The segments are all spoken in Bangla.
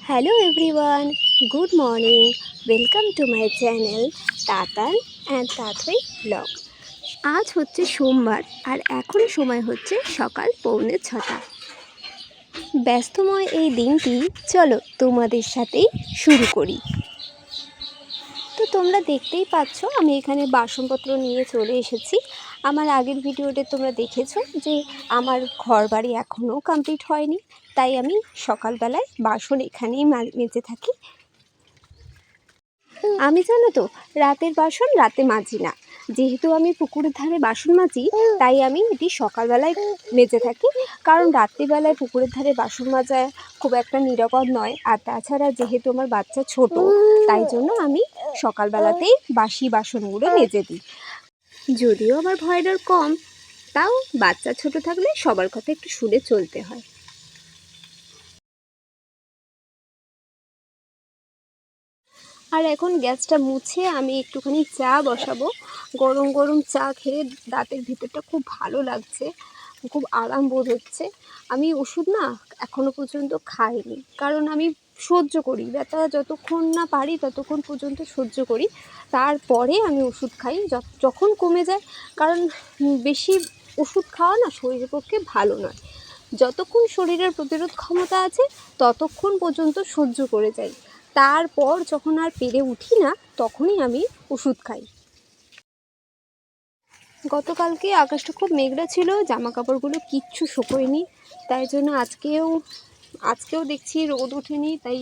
Hello everyone, good morning. Welcome to my channel Tatan and Tatai blog. আজ হচ্ছে সোমবার আর এখন সময় হচ্ছে সকাল 6:45। ব্যস্তময় এই দিনটি চলো তোমাদের সাথেই শুরু করি। তো তোমরা দেখতেই পাচ্ছ আমি এখানে বাসনপত্র নিয়ে চলে এসেছি। আমার আগের ভিডিওতে তোমরা দেখেছো যে আমার ঘর বাড়ি এখনও কমপ্লিট হয়নি, তাই আমি সকালবেলায় বাসন এখানেই মেজে থাকি। আমি জানো তো রাতের বাসন রাতে মাজি না, যেহেতু আমি পুকুরের ধারে বাসন মাজি তাই আমি এটি সকালবেলায় মেজে থাকি, কারণ রাত্রিবেলায় পুকুরের ধারে বাসন মাজা খুব একটা নিরাপদ নয়। আর তাছাড়া যেহেতু আমার বাচ্চা ছোট, তাই জন্য আমি সকালবেলাতেই বাসি বাসনগুলো মেজে দিই। যদিও আমার ভয়ের ডর কম, তাও বাচ্চা ছোট থাকলে সবার কথা একটু শুনে চলতে হয়। আর এখন গ্যাসটা মুছে আমি একটুখানি চা বসাবো। গরম গরম চা খেয়ে দাঁতের ভিতরটা খুব ভালো লাগছে, খুব আরাম বোধ হচ্ছে। আমি ওষুধ না এখনও পর্যন্ত খাইনি, কারণ আমি সহ্য করি, ব্যথা যতক্ষণ না পারি ততক্ষণ পর্যন্ত সহ্য করি, তারপরে আমি ওষুধ খাই যখন কমে যায়। কারণ বেশি ওষুধ খাওয়া না শরীরের পক্ষে ভালো নয়। যতক্ষণ শরীরের প্রতিরোধ ক্ষমতা আছে ততক্ষণ পর্যন্ত সহ্য করে যাই, তারপর যখন আর পেরে উঠি না তখনই আমি ওষুধ খাই। গতকালকে আকাশটা খুব মেঘলা ছিল, জামা কাপড়গুলো কিচ্ছু শুকোয়নি, তাই জন্য আজকেও দেখছি রোদ ওঠেনি। তাই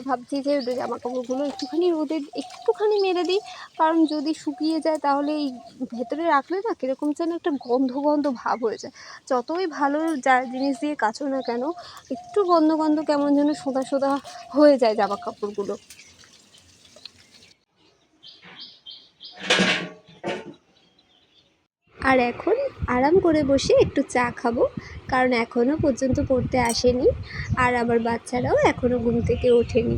ভাবছি যে জামা কাপড়গুলো একটুখানি মেলে দিই, কারণ যদি শুকিয়ে যায় তাহলে এই ভেতরে রাখলে না কীরকম যেন একটা গন্ধ গন্ধ ভাব হয়ে যায়। যতই ভালো যা জিনিস দিয়ে কাচো না কেন, একটু গন্ধ গন্ধ কেমন যেন সোদা সোদা হয়ে যায় জামা কাপড়গুলো। আর এখন আরাম করে বসে একটু চা খাবো, কারণ এখনও পর্যন্ত পড়তে আসেনি আর আমার বাচ্চারাও এখনও ঘুম থেকে ওঠেনি।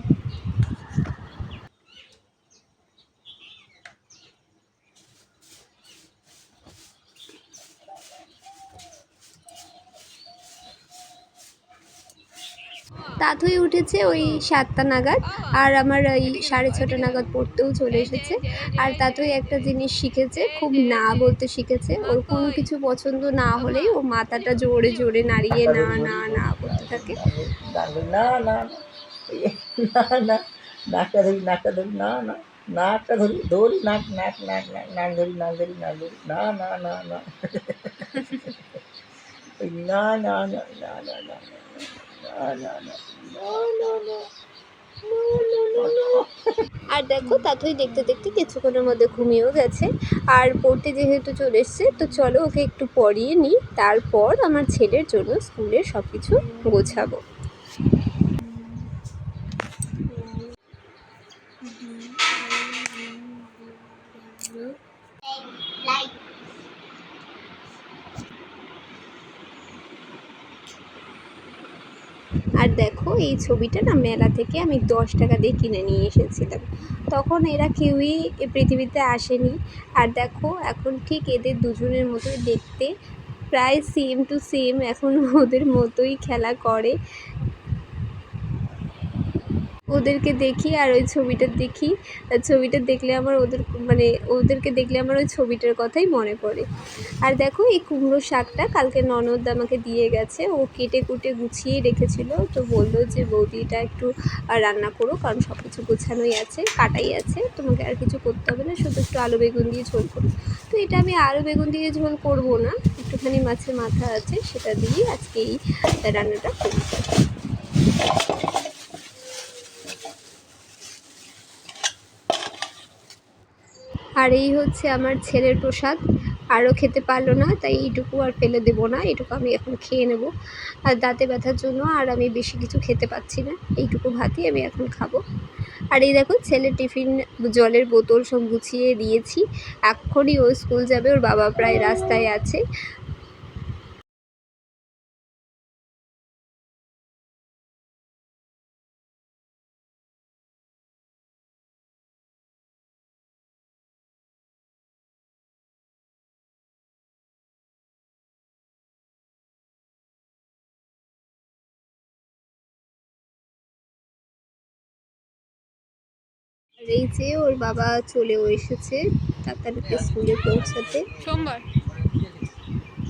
তাতই উঠেছে ওই 7টা নাগাদ, আর আমার ওই 6:30 নাগাদ পড়তেও চলে এসেছে। আর তাতই একটা জিনিস শিখেছে, খুব না বলতে শিখেছে। ওর কোনো কিছু পছন্দ না হলেই ও মাথাটা জোরে জোরে নাড়িয়ে না না না করতে থাকে। না না না না, নাকটা ধরি নাকটা ধরি, না না নাকটা ধরি ধরি নাক নাক নাক নাক নাক ধরি নাক ধরি নাক ধরি, না না না না না না না না না না আর দেখো তাতই দেখতে দেখতে কিছুক্ষণের মধ্যে ঘুমিয়েও গেছে। আর পড়তে যেহেতু চলে এসছে, তো চলো ওকে একটু পড়িয়ে নিই, তারপর আমার ছেলের জন্য স্কুলের সব কিছু গোছাবো। আর দেখো এই ছবিটা না মেলা থেকে আমি 10 টাকা দিয়ে কিনে নিয়ে এসেছিলাম, তখন এরা কেউই এ পৃথিবীতে আসেনি। আর দেখো এখন ঠিক এদের দুজনের মতোই দেখতে, প্রায় সেম টু সেম এখন ওদের মতোই খেলা করে। ওদেরকে দেখি আর ওই ছবিটা দেখি, ছবিটা দেখলে আমার ওদেরকে দেখলে আমার ওই ছবিটার কথাই মনে পড়ে। আর দেখো এই কুমড়ো শাকটা কালকে ননদ আমাকে দিয়ে গেছে, ও কেটে কুটে গুছিয়ে রেখেছিল, তো বললো যে বৌদিটা একটু রান্না করো, কারণ সব কিছু গোছানোই আছে, কাটাই আছে, তোমাকে আর কিছু করতে হবে না, শুধু একটু আলু বেগুন দিয়ে ঝোল করো। তো এটা আমি আলু বেগুন দিয়ে ঝোল করবো না, একটুখানি মাছের মাথা আছে সেটা দিয়ে আজকে এই রান্নাটা করব। আর এই হচ্ছে আমার ছেলের প্রসাদ, আরও খেতে পারলো না, তাই এইটুকু আর ফেলে দেবো না, এইটুকু আমি এখন খেয়ে নেব। আর দাঁতে ব্যথার জন্য আর আমি বেশি কিছু খেতে পাচ্ছি না, এইটুকু ভাতই আমি এখন খাবো। আর এই দেখো ছেলের টিফিন, জলের বোতল সব গুছিয়ে দিয়েছি, এক্ষুনি ও স্কুল যাবে, ওর বাবা প্রায় রাস্তায় আছে। আর এই যে ওর বাবা চলেও এসেছে তাড়াতাড়ি স্কুলে পৌঁছাতে। সোমবার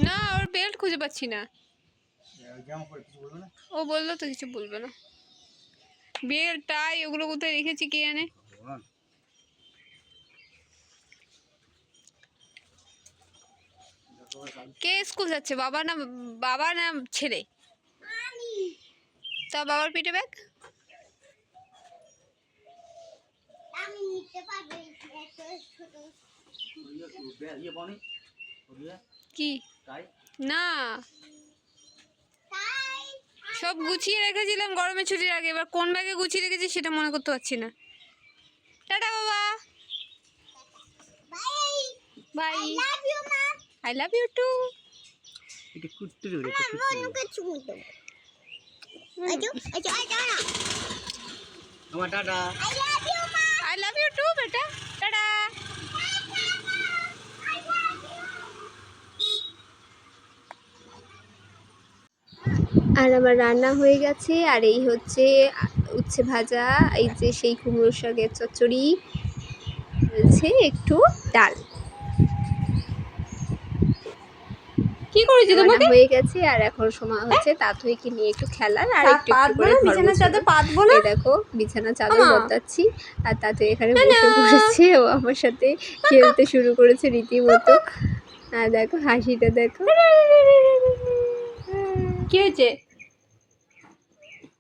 না, ওর বেল্ট খুঁজে পাচ্ছি না। ও বললো তো কিছু বলবে না। বেল্ট টাই ওগুলো কোথায় রেখেছি কে জানে। কে স্কুল যাচ্ছে, বাবা না ছেলে? তা বাবার পিঠে ব্যাগ কি? না, সব গুছিয়ে রেখেছিলাম গরমের ছুটির আগে, এবার কোন ব্যাগে গুছিয়ে রেখেছি সেটা মনে করতে পারছি না। টাটা বাবা, bye, I love you too. I love you too বেটা, টাটা। আর আমার রান্না হয়ে গেছে। আর এই হচ্ছে উচ্ছে ভাজা, এই যে সেই কুমড়ো শাকের চচ্চড়ি, রয়েছে একটু ডাল। কি করেছি রান্না তোমাকে? হয়ে গেছে আর এখন সময় হচ্ছে তাঁতুইকে নিয়ে একটু খেলার আর একটু একটু করে বিছানার চাদর পাতবো না। এই দেখো বিছানা চাদর আমা। বদলাচ্ছি আর তাঁতুই এখানে বসে পড়েছে, ও আমার সাথে খেলতে শুরু করেছে রীতিমতো। আর দেখো হাসিটা দেখো। কি হয়েছে?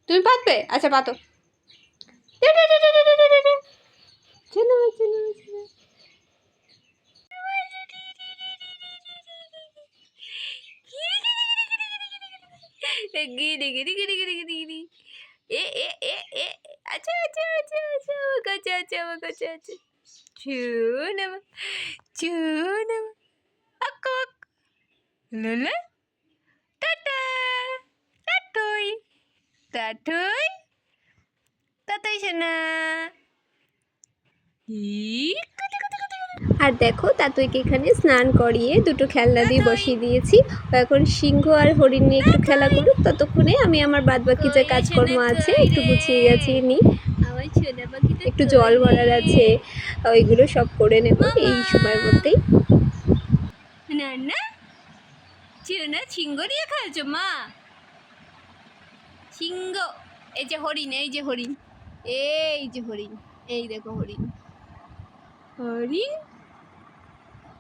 তুমি পাতবে? আচ্ছা পাতো। গিরি গিরি গিরি গিরি গিরি গিরি। এ এ এ এ আচ্ছা আচ্ছা আচ্ছা আচ্ছা আমার কাছে আছে, আমার কাছে আছে। চুনামা চুনামা আক লুলা টাটা টাটুই টাটুই টাটাই সোনা। আর দেখো তাঁতুইকে এখানে স্নান করিয়ে দুটো খেলনা দিয়ে বসিয়ে দিয়েছি। ও এখন সিংহ আর হরিণ নিয়ে একটু খেলা করুক, ততক্ষণে আমি আমার বাদবাকি যে কাজকর্ম আছে একটু গুছিয়ে গেছি নিই। একটু জল ভরার আছে, ওইগুলো সব করে নেব এই সময়ের মধ্যেই। না না চুনা সিংহ নিয়ে খেলছো মা? সিংহ, এই যে হরিণ, এই যে হরিণ, এই যে হরিণ, এই দেখো হরিণ হরিণ।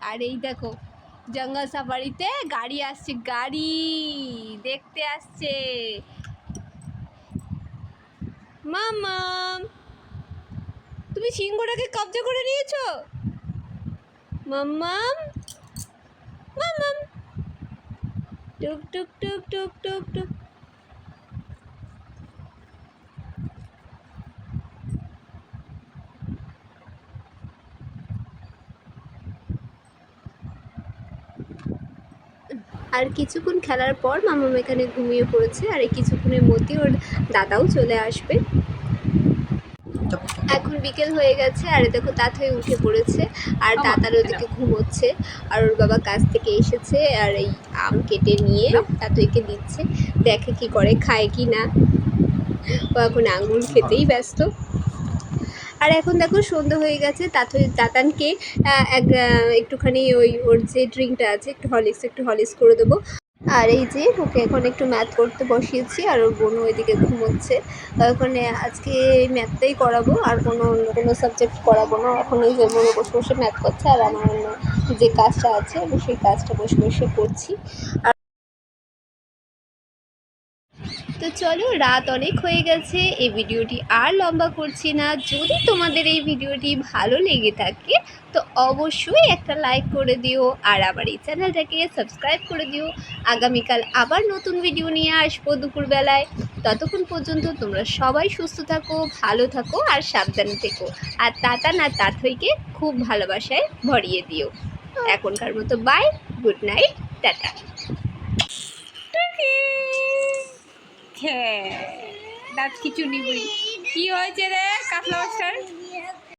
আর এই দেখো জঙ্গল সাফারিতে গাড়ি আসছে, গাড়ি দেখতে আসছে। মামাম, তুমি সিংহটাকে কবজা করে নিয়েছো? মাম্মাম মাম্মাম টুক টুক টুক টুক টুক টুক। আর কিছুক্ষণ খেলার পর মামাম এখানে ঘুমিয়ে পড়েছে আর এই কিছুক্ষণের মধ্যে ওর দাদাও চলে আসবে। এখন বিকেল হয়ে গেছে আর দেখো তাঁতুই উঠে পড়েছে আর দাদার ওদিকে ঘুমোচ্ছে। আর ওর বাবা কাজ থেকে এসেছে আর এই আম কেটে নিয়ে তাঁতুইকে দিচ্ছে, দেখে কি করে, খায় কি না। ও এখন আঙ্গুর খেতেই ব্যস্ত। আর এখন দেখো সন্ধ্যা হয়ে গেছে, তাতানকে একটুখানি ওর যে ড্রিঙ্কটা আছে একটু হরলিক্স করে দেবো। আর এই যে ওকে এখন একটু ম্যাথ করতে বসিয়েছি আর ওর বোনও ওইদিকে ঘুমোচ্ছে। ওখানে আজকে ম্যাথটাই করাবো আর অন্য কোনো সাবজেক্ট করাবো না। এখন এই যে বোনও বসে বসে ম্যাথ করছে আর আমার অন্য যে কাজটা আছে সেই কাজটা বসে বসে করছি। তো চলো, রাত অনেক হয়ে গেছে, এই ভিডিওটি আর লম্বা করছি না। যদি তোমাদের এই ভিডিওটি ভালো লেগে থাকে তো অবশ্যই একটা লাইক করে দিও আর আমার এই চ্যানেলটাকে সাবস্ক্রাইব করে দিও। আগামীকাল আবার নতুন ভিডিও নিয়ে আসবো দুপুরবেলায়। ততক্ষণ পর্যন্ত তোমরা সবাই সুস্থ থাকো, ভালো থাকো আর সাবধানে থেকো। আর তাতান আর তাঁতুইকে খুব ভালোবাসায় ভরিয়ে দিও। এখনকার মতো বাই, গুড নাইট, টাটা। দাঁত খিচুড়ি বুড়ি কি হয়েছে রে কাতলা মাস্টার?